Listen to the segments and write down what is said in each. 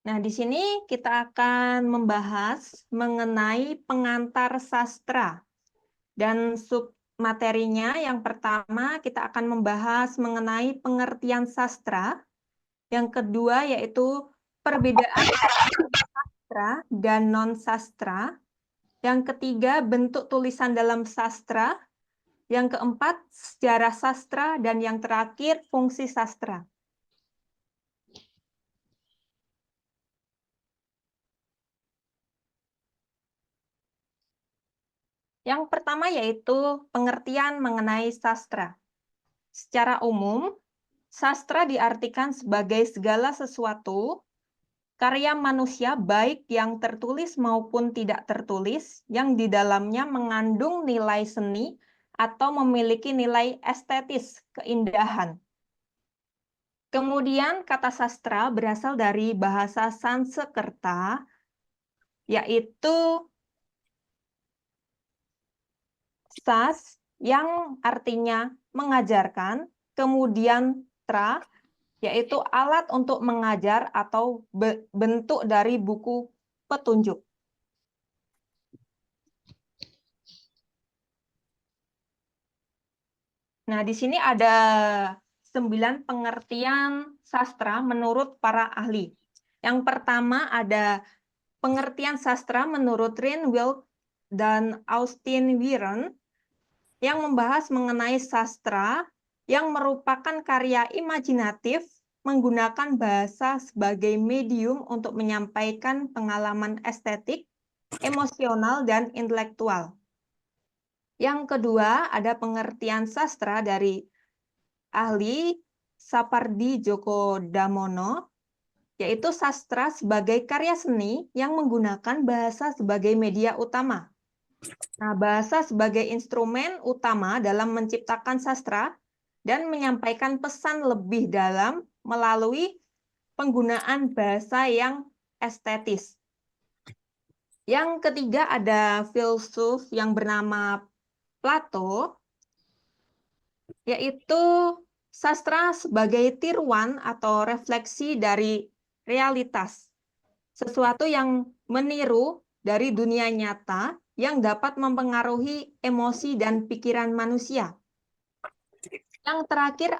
Nah, di sini kita akan membahas mengenai pengantar sastra. Dan submaterinya yang pertama kita akan membahas mengenai pengertian sastra. Yang kedua yaitu perbedaan sastra dan non-sastra. Yang ketiga bentuk tulisan dalam sastra. Yang keempat sejarah sastra. Dan yang terakhir fungsi sastra. Yang pertama yaitu pengertian mengenai sastra. Secara umum, sastra diartikan sebagai segala sesuatu karya manusia baik yang tertulis maupun tidak tertulis yang di dalamnya mengandung nilai seni atau memiliki nilai estetis, keindahan. Kemudian kata sastra berasal dari bahasa Sanskerta, yaitu sas yang artinya mengajarkan, kemudian tra, yaitu alat untuk mengajar atau bentuk dari buku petunjuk. Nah, di sini ada 9 pengertian sastra menurut para ahli. Yang pertama ada pengertian sastra menurut Rinwilk dan Austin Wieren yang membahas mengenai sastra yang merupakan karya imajinatif menggunakan bahasa sebagai medium untuk menyampaikan pengalaman estetik, emosional, dan intelektual. Yang kedua, ada pengertian sastra dari ahli Sapardi Djoko Damono, yaitu sastra sebagai karya seni yang menggunakan bahasa sebagai media utama. Nah, bahasa sebagai instrumen utama dalam menciptakan sastra dan menyampaikan pesan lebih dalam melalui penggunaan bahasa yang estetis. Yang ketiga ada filsuf yang bernama Plato, yaitu sastra sebagai tiruan atau refleksi dari realitas, sesuatu yang meniru dari dunia nyata yang dapat mempengaruhi emosi dan pikiran manusia. Yang terakhir,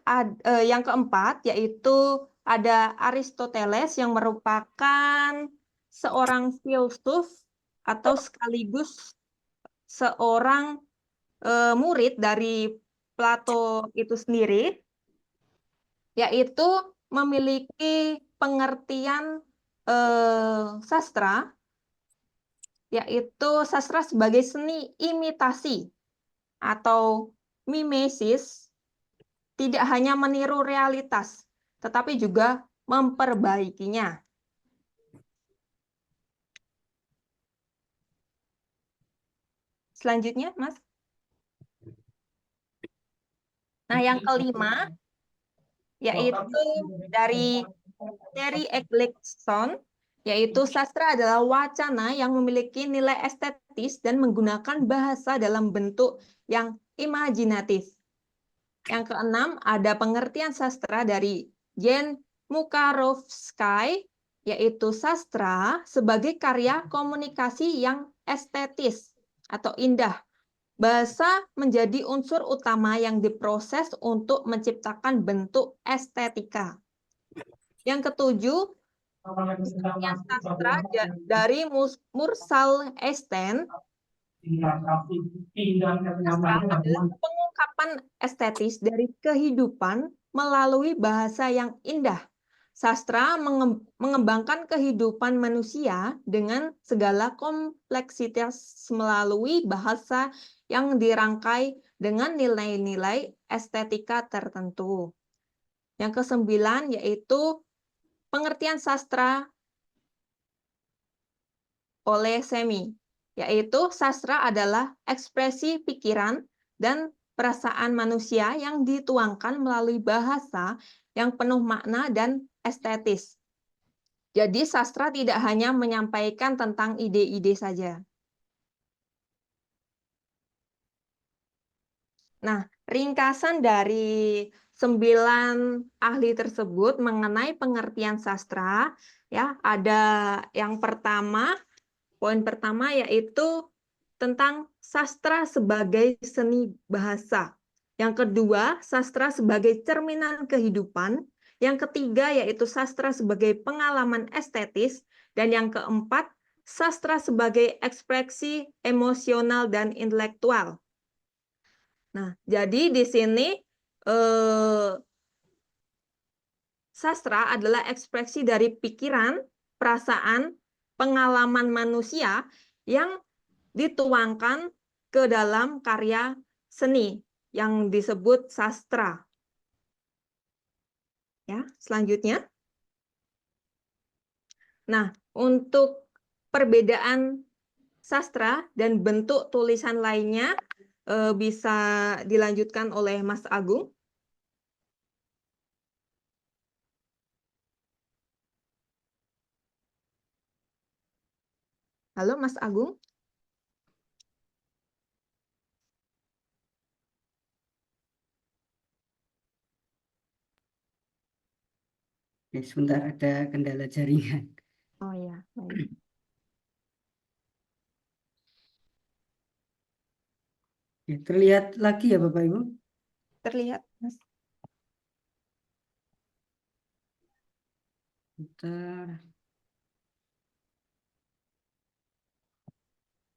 yang keempat, yaitu ada Aristoteles yang merupakan seorang filsuf atau sekaligus seorang murid dari Plato itu sendiri, yaitu memiliki pengertian sastra, yaitu sastra sebagai seni imitasi atau mimesis, tidak hanya meniru realitas, tetapi juga memperbaikinya. Selanjutnya, Mas. Nah, yang kelima, yaitu dari Terry Eggleson, yaitu sastra adalah wacana yang memiliki nilai estetis dan menggunakan bahasa dalam bentuk yang imajinatif. Yang keenam, ada pengertian sastra dari Jen Mukarovsky, yaitu sastra sebagai karya komunikasi yang estetis atau indah. Bahasa menjadi unsur utama yang diproses untuk menciptakan bentuk estetika. Yang ketujuh, pengertian sastra dari Mursal Esten, sastra adalah pengungkapan estetis dari kehidupan melalui bahasa yang indah. Sastra mengembangkan kehidupan manusia dengan segala kompleksitas melalui bahasa yang dirangkai dengan nilai-nilai estetika tertentu. Yang kesembilan yaitu pengertian sastra oleh Semi, yaitu sastra adalah ekspresi pikiran dan perasaan manusia yang dituangkan melalui bahasa yang penuh makna dan estetis. Jadi sastra tidak hanya menyampaikan tentang ide-ide saja. Nah, ringkasan dari 9 ahli tersebut mengenai pengertian sastra. Ya, ada yang pertama, poin pertama yaitu tentang sastra sebagai seni bahasa. Yang kedua, sastra sebagai cerminan kehidupan. Yang ketiga, yaitu sastra sebagai pengalaman estetis. Dan yang keempat, sastra sebagai ekspresi emosional dan intelektual. Nah, jadi di sini sastra adalah ekspresi dari pikiran, perasaan, pengalaman manusia yang dituangkan ke dalam karya seni yang disebut sastra. Ya, selanjutnya. Nah, untuk perbedaan sastra dan bentuk tulisan lainnya bisa dilanjutkan oleh Mas Agung. Halo, Mas Agung. Sebentar, ada kendala jaringan. Oh ya, baik. Terlihat lagi ya Bapak Ibu? Terlihat, Mas. Bentar.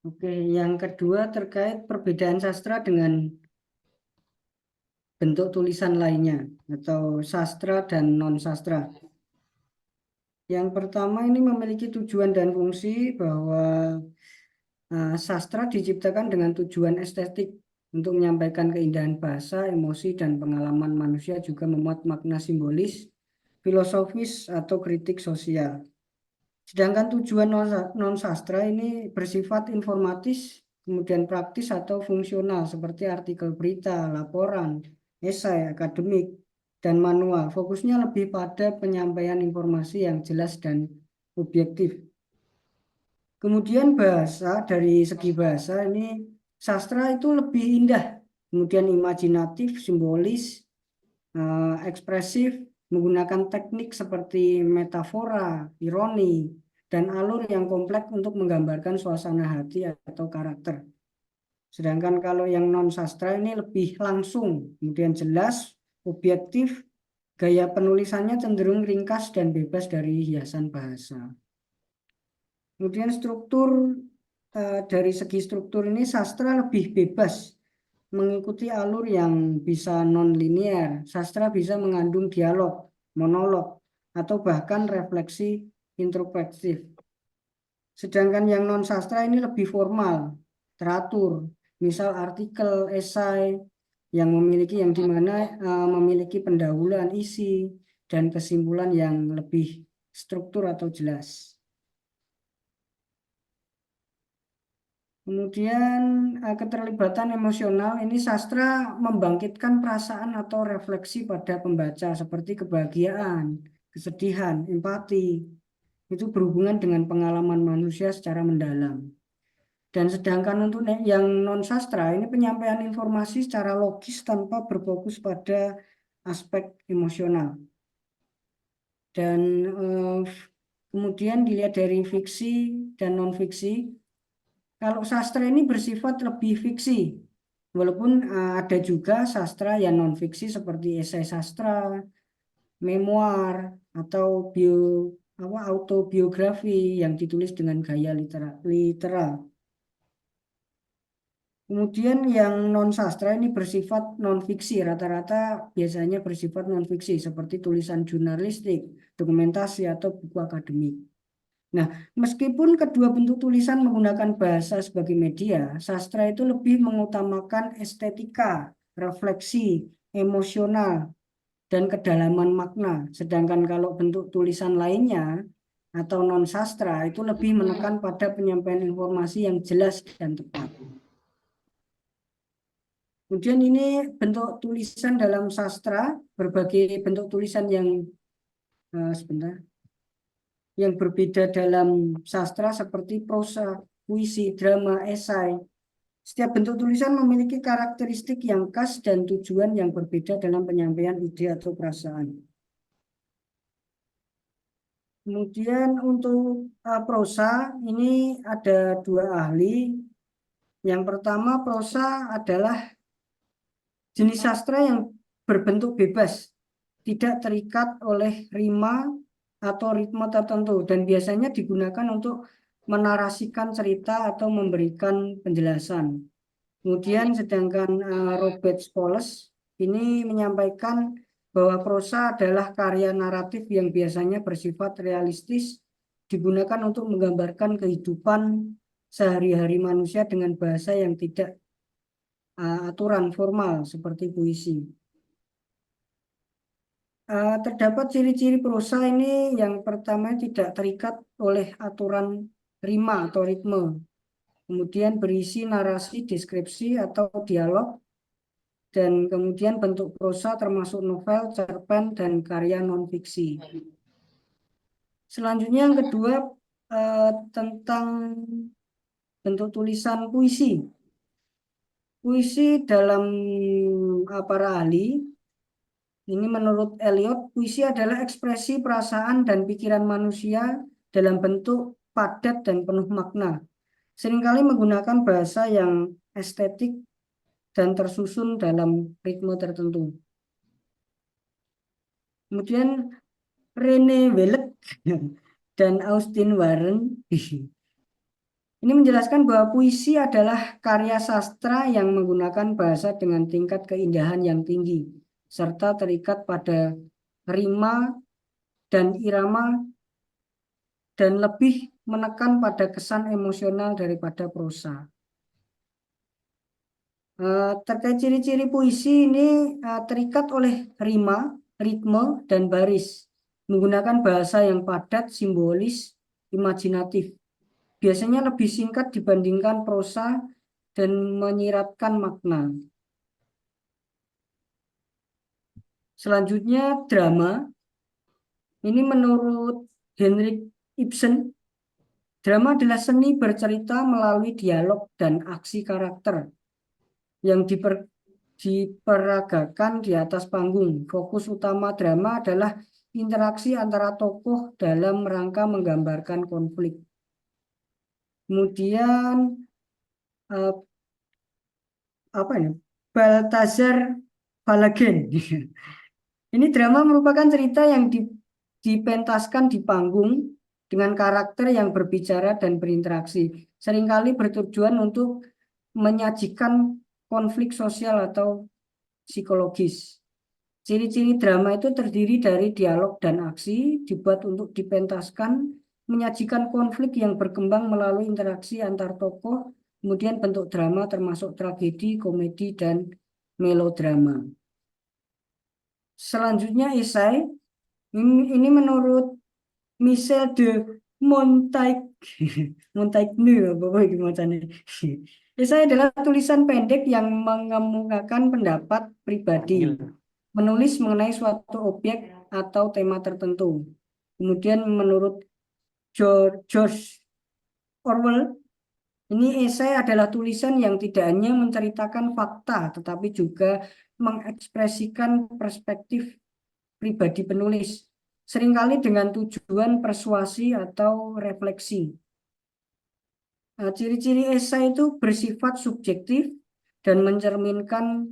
Oke, yang kedua terkait perbedaan sastra dengan bentuk tulisan lainnya atau sastra dan non-sastra. Yang pertama ini memiliki tujuan dan fungsi bahwa sastra diciptakan dengan tujuan estetik untuk menyampaikan keindahan bahasa, emosi, dan pengalaman manusia, juga memuat makna simbolis, filosofis, atau kritik sosial. Sedangkan tujuan non-sastra ini bersifat informatis, kemudian praktis atau fungsional seperti artikel berita, laporan, esai, akademik, dan manual. Fokusnya lebih pada penyampaian informasi yang jelas dan objektif. Kemudian bahasa, dari segi bahasa ini sastra itu lebih indah, kemudian imajinatif, simbolis, ekspresif, menggunakan teknik seperti metafora, ironi, dan alur yang kompleks untuk menggambarkan suasana hati atau karakter. Sedangkan kalau yang non-sastra ini lebih langsung, kemudian jelas, objektif, gaya penulisannya cenderung ringkas dan bebas dari hiasan bahasa. Kemudian struktur, dari segi struktur ini sastra lebih bebas mengikuti alur yang bisa non-linear. Sastra bisa mengandung dialog, monolog, atau bahkan refleksi introspektif. Sedangkan yang non-sastra ini lebih formal, teratur. Misal artikel, esai yang dimana memiliki pendahuluan isi dan kesimpulan yang lebih struktur atau jelas. Kemudian keterlibatan emosional ini sastra membangkitkan perasaan atau refleksi pada pembaca seperti kebahagiaan, kesedihan, empati. Itu berhubungan dengan pengalaman manusia secara mendalam. Dan sedangkan untuk yang non-sastra ini penyampaian informasi secara logis tanpa berfokus pada aspek emosional. Dan kemudian dilihat dari fiksi dan non-fiksi. Kalau sastra ini bersifat lebih fiksi, walaupun ada juga sastra yang non-fiksi seperti esai sastra, memoir, atau autobiografi yang ditulis dengan gaya literal. Kemudian yang non-sastra ini bersifat non-fiksi, rata-rata biasanya bersifat non-fiksi seperti tulisan jurnalistik, dokumentasi, atau buku akademik. Nah, meskipun kedua bentuk tulisan menggunakan bahasa sebagai media, sastra itu lebih mengutamakan estetika, refleksi, emosional, dan kedalaman makna. Sedangkan kalau bentuk tulisan lainnya atau non-sastra itu lebih menekan pada penyampaian informasi yang jelas dan tepat. Kemudian ini bentuk tulisan dalam sastra, berbagai bentuk tulisan yang yang berbeda dalam sastra seperti prosa, puisi, drama, esai, Setiap bentuk tulisan memiliki karakteristik yang khas dan tujuan yang berbeda dalam penyampaian ide atau perasaan. Kemudian untuk prosa ini ada dua ahli. Yang pertama, prosa adalah jenis sastra yang berbentuk bebas, tidak terikat oleh rima atau ritme tertentu, dan biasanya digunakan untuk menarasikan cerita atau memberikan penjelasan. Kemudian sedangkan Robert Scholes ini menyampaikan bahwa prosa adalah karya naratif yang biasanya bersifat realistis, digunakan untuk menggambarkan kehidupan sehari-hari manusia dengan bahasa yang tidak aturan formal seperti puisi. Terdapat ciri-ciri prosa ini, yang pertama tidak terikat oleh aturan rima atau ritme. Kemudian berisi narasi, deskripsi atau dialog, dan kemudian bentuk prosa termasuk novel, cerpen, dan karya non-fiksi. Selanjutnya yang kedua tentang bentuk tulisan puisi. Puisi dalam para ahli, ini menurut Eliot, puisi adalah ekspresi perasaan dan pikiran manusia dalam bentuk padat dan penuh makna. Seringkali menggunakan bahasa yang estetik dan tersusun dalam ritme tertentu. Kemudian Rene Wellek dan Austin Warren ini menjelaskan bahwa puisi adalah karya sastra yang menggunakan bahasa dengan tingkat keindahan yang tinggi, serta terikat pada rima dan irama, dan lebih menekan pada kesan emosional daripada prosa. Terkait ciri-ciri puisi ini terikat oleh rima, ritme, dan baris, menggunakan bahasa yang padat, simbolis, imajinatif. Biasanya lebih singkat dibandingkan prosa dan menyiratkan makna. Selanjutnya drama. Ini menurut Henrik Ibsen, drama adalah seni bercerita melalui dialog dan aksi karakter yang diperagakan di atas panggung. Fokus utama drama adalah interaksi antara tokoh dalam rangka menggambarkan konflik. Kemudian Balthazar Balagen. Ini drama merupakan cerita yang dipentaskan di panggung dengan karakter yang berbicara dan berinteraksi. Seringkali bertujuan untuk menyajikan konflik sosial atau psikologis. Ciri-ciri drama itu terdiri dari dialog dan aksi, dibuat untuk dipentaskan, menyajikan konflik yang berkembang melalui interaksi antar tokoh, kemudian bentuk drama termasuk tragedi, komedi, dan melodrama. Selanjutnya esai, ini menurut Michel de Montaigne, Montaigne apa gimana? Esai adalah tulisan pendek yang mengemukakan pendapat pribadi, menulis mengenai suatu objek atau tema tertentu. Kemudian menurut George Orwell, ini esai adalah tulisan yang tidak hanya menceritakan fakta, tetapi juga mengekspresikan perspektif pribadi penulis, seringkali dengan tujuan persuasi atau refleksi. Ciri-ciri esai itu bersifat subjektif dan mencerminkan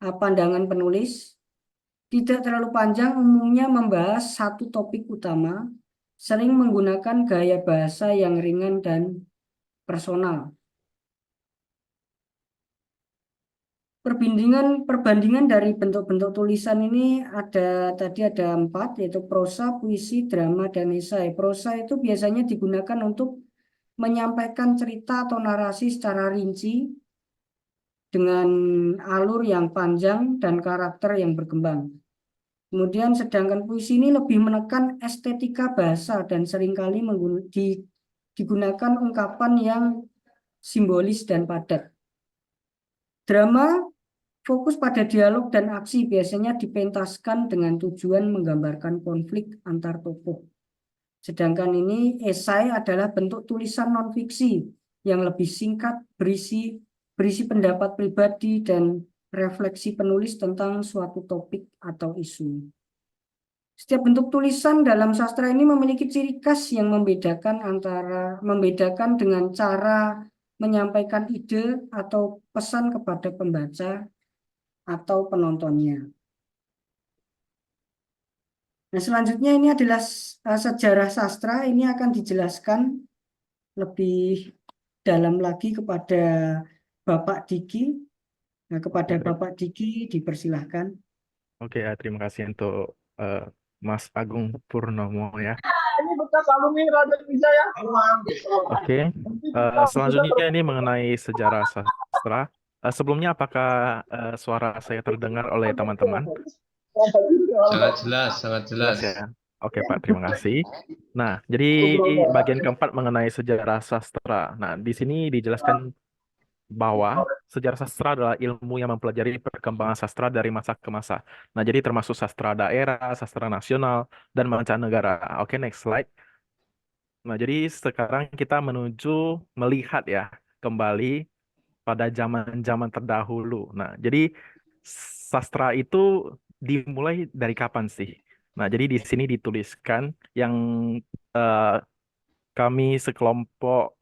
pandangan penulis, tidak terlalu panjang, umumnya membahas satu topik utama, sering menggunakan gaya bahasa yang ringan dan personal. Perbandingan dari bentuk-bentuk tulisan ini tadi ada 4, yaitu prosa, puisi, drama, dan esai. Prosa itu biasanya digunakan untuk menyampaikan cerita atau narasi secara rinci dengan alur yang panjang dan karakter yang berkembang. Kemudian sedangkan puisi ini lebih menekan estetika bahasa dan seringkali digunakan ungkapan yang simbolis dan padat. Drama fokus pada dialog dan aksi, biasanya dipentaskan dengan tujuan menggambarkan konflik antar tokoh. Sedangkan ini esai adalah bentuk tulisan non-fiksi yang lebih singkat, berisi berisi pendapat pribadi dan refleksi penulis tentang suatu topik atau isu. Setiap bentuk tulisan dalam sastra ini memiliki ciri khas yang membedakan dengan cara menyampaikan ide atau pesan kepada pembaca atau penontonnya. Nah, selanjutnya ini adalah sejarah sastra. Ini akan dijelaskan lebih dalam lagi kepada Bapak Diki. Nah, kepada Oke, Bapak Diki dipersilahkan. terima kasih untuk eh, Mas Agung Purnomo ya. Ini bekas alumni Raden Wijaya. Oke, selanjutnya ini mengenai sejarah sastra. Sebelumnya apakah suara saya terdengar oleh teman-teman? Sangat jelas, sangat Jelas jelas. ya. Oke Pak, terima kasih. Nah, jadi bagian keempat mengenai sejarah sastra. Nah, di sini dijelaskan bahwa sejarah sastra adalah ilmu yang mempelajari perkembangan sastra dari masa ke masa. Nah, jadi termasuk sastra daerah, sastra nasional, dan mancanegara. Oke, next slide. Nah, jadi sekarang kita menuju melihat ya kembali pada zaman-zaman terdahulu. Nah, jadi sastra itu dimulai dari kapan sih? Nah, jadi di sini dituliskan yang eh, kami sekelompok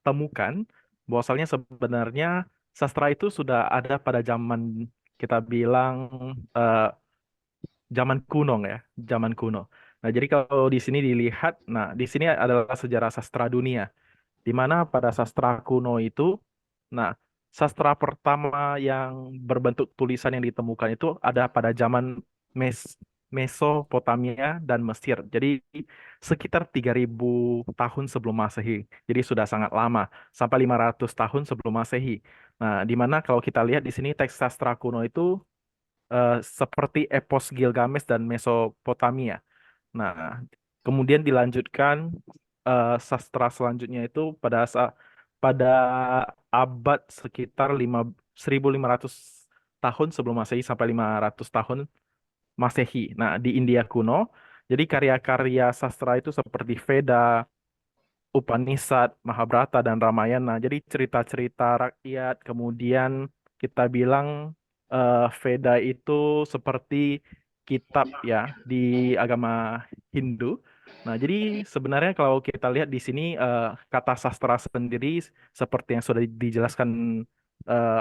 temukan bahwasalnya sebenarnya sastra itu sudah ada pada zaman kita bilang eh, zaman kuno ya, zaman kuno. Nah, jadi kalau di sini dilihat, nah di sini adalah sejarah sastra dunia, di mana pada sastra kuno itu, nah sastra pertama yang berbentuk tulisan yang ditemukan itu ada pada zaman Mesopotamia dan Mesir. Jadi sekitar 3.000 tahun sebelum Masehi. Jadi sudah sangat lama, sampai 500 tahun sebelum Masehi. Nah, di mana kalau kita lihat di sini teks sastra kuno itu seperti epos Gilgamesh dan Mesopotamia. Nah, kemudian dilanjutkan sastra selanjutnya itu pada abad sekitar 1.500 tahun sebelum Masehi sampai 500 tahun Masehi. Nah, di India kuno, jadi karya-karya sastra itu seperti Veda, Upanishad, Mahabharata, dan Ramayana. Jadi cerita-cerita rakyat, kemudian kita bilang Veda itu seperti kitab ya di agama Hindu. Nah, jadi sebenarnya kalau kita lihat di sini kata sastra sendiri seperti yang sudah dijelaskan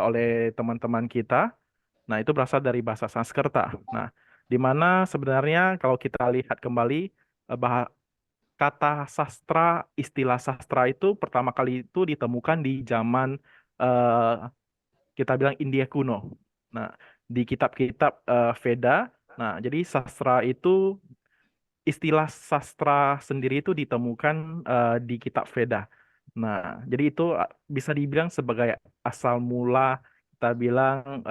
oleh teman-teman kita, nah itu berasal dari bahasa Sanskerta. Nah, di mana sebenarnya kalau kita lihat kembali kata sastra, istilah sastra itu pertama kali itu ditemukan di zaman eh, kita bilang India kuno. Nah, di kitab-kitab Veda. Nah, jadi sastra itu istilah sastra sendiri itu ditemukan di kitab Veda. Nah, jadi itu bisa dibilang sebagai asal mula kita bilang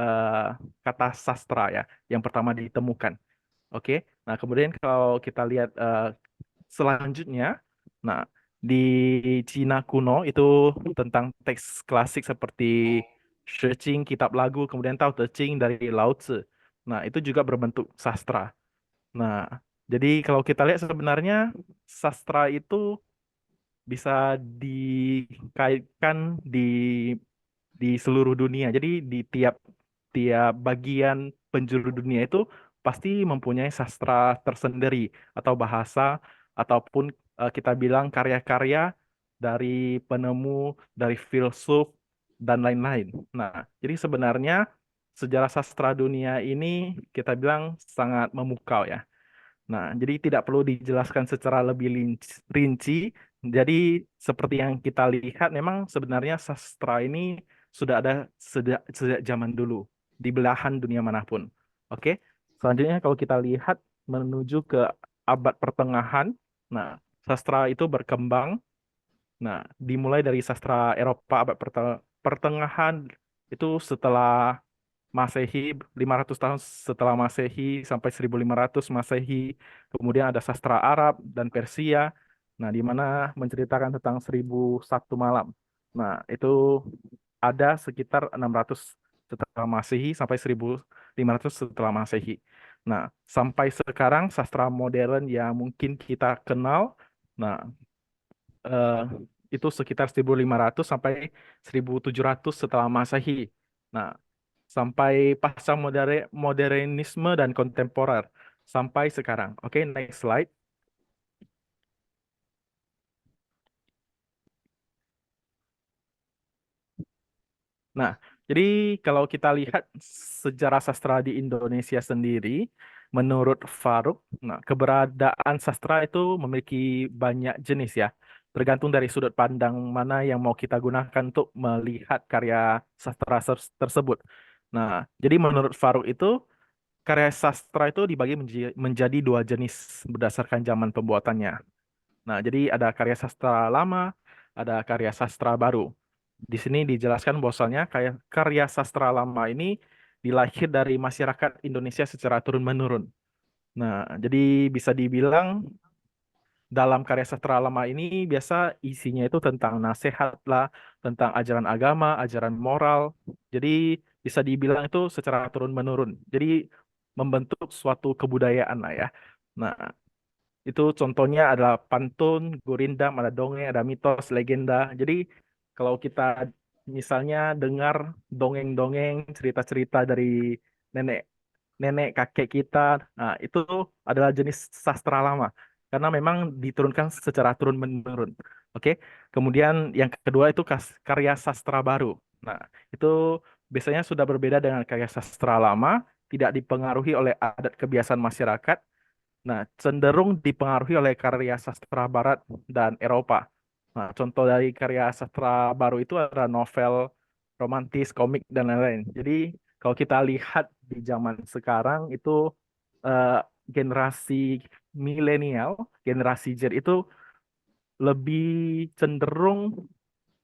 kata sastra ya, yang pertama ditemukan. Oke. Nah, kemudian kalau kita lihat selanjutnya, nah di Cina kuno itu tentang teks klasik seperti Shijing, kitab lagu, kemudian Tao Te Ching dari Lao Tzu. Nah, itu juga berbentuk sastra. Nah, jadi kalau kita lihat sebenarnya sastra itu bisa dikaitkan di seluruh dunia. Jadi di tiap tiap bagian penjuru dunia itu pasti mempunyai sastra tersendiri atau bahasa ataupun kita bilang karya-karya dari penemu, dari filsuf dan lain-lain. Nah, jadi sebenarnya sejarah sastra dunia ini kita bilang sangat memukau ya. Nah, jadi tidak perlu dijelaskan secara lebih rinci. Jadi seperti yang kita lihat, memang sebenarnya sastra ini sudah ada sejak zaman dulu di belahan dunia manapun. Oke, selanjutnya kalau kita lihat menuju ke abad pertengahan, nah sastra itu berkembang. Nah, dimulai dari sastra Eropa abad pertengahan itu setelah Masehi, 500 tahun setelah Masehi sampai 1.500 Masehi. Kemudian ada sastra Arab dan Persia. Nah, di mana menceritakan tentang 1.001 malam. Nah, itu ada sekitar 600 setelah Masehi sampai 1.500 setelah Masehi. Nah, sampai sekarang sastra modern yang mungkin kita kenal, nah eh, itu sekitar 1500 sampai 1700 setelah Masehi. Nah, sampai pasca modernisme dan kontemporer sampai sekarang. Oke, next slide. Nah, jadi kalau kita lihat sejarah sastra di Indonesia sendiri, menurut Faruk, nah, keberadaan sastra itu memiliki banyak jenis ya, tergantung dari sudut pandang mana yang mau kita gunakan untuk melihat karya sastra tersebut. Nah, jadi menurut Faruk itu karya sastra itu dibagi menjadi dua jenis berdasarkan zaman pembuatannya. Nah, jadi ada karya sastra lama, ada karya sastra baru. Di sini dijelaskan bahwasannya karya sastra lama ini dilahir dari masyarakat Indonesia secara turun-menurun. Nah, jadi bisa dibilang dalam karya sastra lama ini biasa isinya itu tentang nasihat lah, tentang ajaran agama, ajaran moral. Jadi bisa dibilang itu secara turun-menurun. Jadi membentuk suatu kebudayaan lah ya. Nah, itu contohnya adalah pantun, gurindam, ada dongeng, ada mitos, legenda. Jadi kalau kita misalnya dengar dongeng-dongeng, cerita-cerita dari nenek nenek kakek kita, nah itu adalah jenis sastra lama karena memang diturunkan secara turun-menurun. Oke. Kemudian yang kedua itu karya sastra baru. Nah, itu biasanya sudah berbeda dengan karya sastra lama, tidak dipengaruhi oleh adat kebiasaan masyarakat. Nah, cenderung dipengaruhi oleh karya sastra Barat dan Eropa. Nah, contoh dari karya sastra baru itu ada novel, romantis, komik, dan lain-lain. Jadi, kalau kita lihat di zaman sekarang itu eh, generasi milenial, generasi Z itu lebih cenderung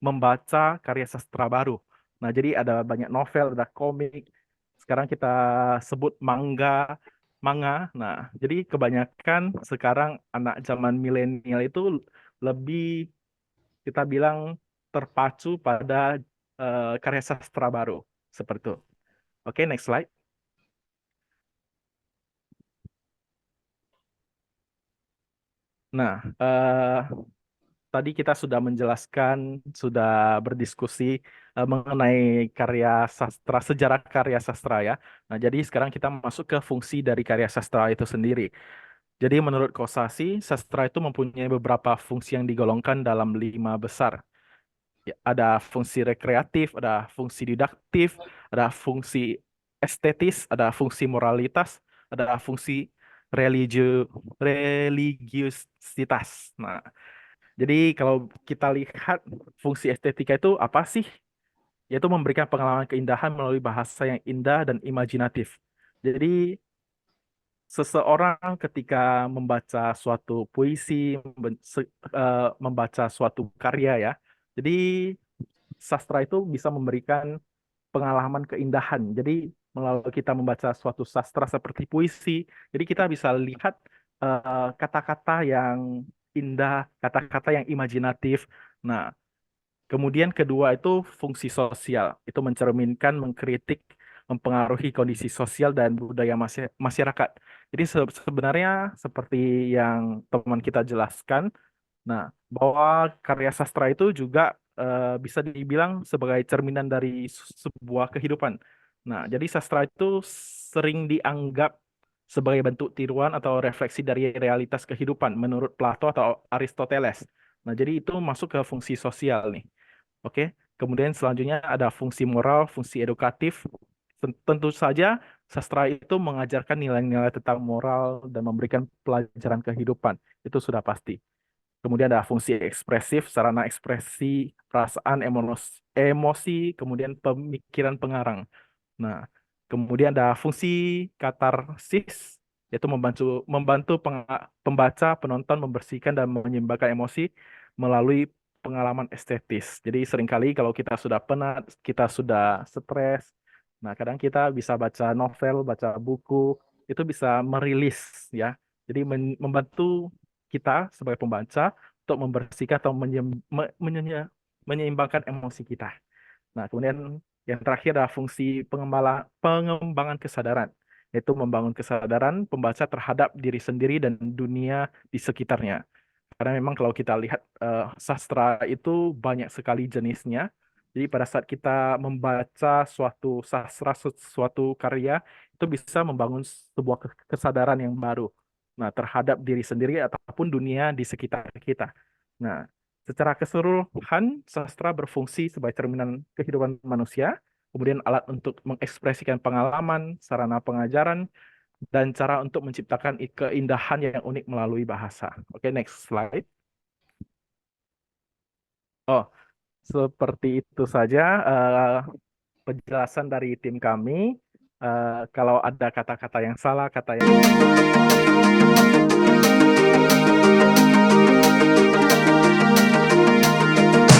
membaca karya sastra baru. Nah, jadi ada banyak novel, ada komik. Sekarang kita sebut manga. Nah, jadi kebanyakan sekarang anak zaman milenial itu lebih kita bilang terpacu pada karya sastra baru seperti itu. Oke, next slide. Nah, tadi kita sudah menjelaskan, sudah berdiskusi mengenai karya sastra, sejarah karya sastra ya. Nah, jadi sekarang kita masuk ke fungsi dari karya sastra itu sendiri. Jadi menurut Kosasi, sastra itu mempunyai beberapa fungsi yang digolongkan dalam 5 besar. Ya, ada fungsi rekreatif, ada fungsi didaktif, ada fungsi estetis, ada fungsi moralitas, ada fungsi religiusitas. Nah, jadi kalau kita lihat fungsi estetika itu apa sih? Yaitu memberikan pengalaman keindahan melalui bahasa yang indah dan imajinatif. Jadi seseorang ketika membaca suatu puisi, membaca suatu karya ya. Jadi sastra itu bisa memberikan pengalaman keindahan. Jadi melalui kita membaca suatu sastra seperti puisi, jadi kita bisa lihat kata-kata yang indah, kata-kata yang imajinatif. Nah, kemudian kedua itu fungsi sosial. Itu mencerminkan, mengkritik, mempengaruhi kondisi sosial dan budaya masyarakat. Jadi sebenarnya seperti yang teman kita jelaskan, nah, bahwa karya sastra itu juga bisa dibilang sebagai cerminan dari sebuah kehidupan. Nah, jadi sastra itu sering dianggap sebagai bentuk tiruan atau refleksi dari realitas kehidupan menurut Plato atau Aristoteles. Nah, jadi itu masuk ke fungsi sosial nih. Oke. Kemudian selanjutnya ada fungsi moral, fungsi edukatif. Tentu saja sastra itu mengajarkan nilai-nilai tentang moral dan memberikan pelajaran kehidupan. Itu sudah pasti. Kemudian ada fungsi ekspresif, sarana ekspresi, perasaan, emosi, kemudian pemikiran pengarang. Nah, kemudian ada fungsi katarsis, yaitu membantu pembaca, penonton membersihkan dan menyeimbangkan emosi melalui pengalaman estetis. Jadi seringkali kalau kita sudah penat, kita sudah stres, nah kadang kita bisa baca novel, baca buku, itu bisa merilis ya. Jadi membantu kita sebagai pembaca untuk membersihkan atau menyeimbangkan emosi kita. Nah, kemudian yang terakhir adalah fungsi pengembangan kesadaran, yaitu membangun kesadaran pembaca terhadap diri sendiri dan dunia di sekitarnya. Karena memang kalau kita lihat sastra itu banyak sekali jenisnya. Jadi pada saat kita membaca suatu sastra, suatu karya, itu bisa membangun sebuah kesadaran yang baru. Nah, terhadap diri sendiri ataupun dunia di sekitar kita. Nah, secara keseluruhan, sastra berfungsi sebagai cerminan kehidupan manusia, kemudian alat untuk mengekspresikan pengalaman, sarana pengajaran, dan cara untuk menciptakan keindahan yang unik melalui bahasa. Oke, next slide. Oh, seperti itu saja penjelasan dari tim kami. Kalau ada kata-kata yang salah, kata yang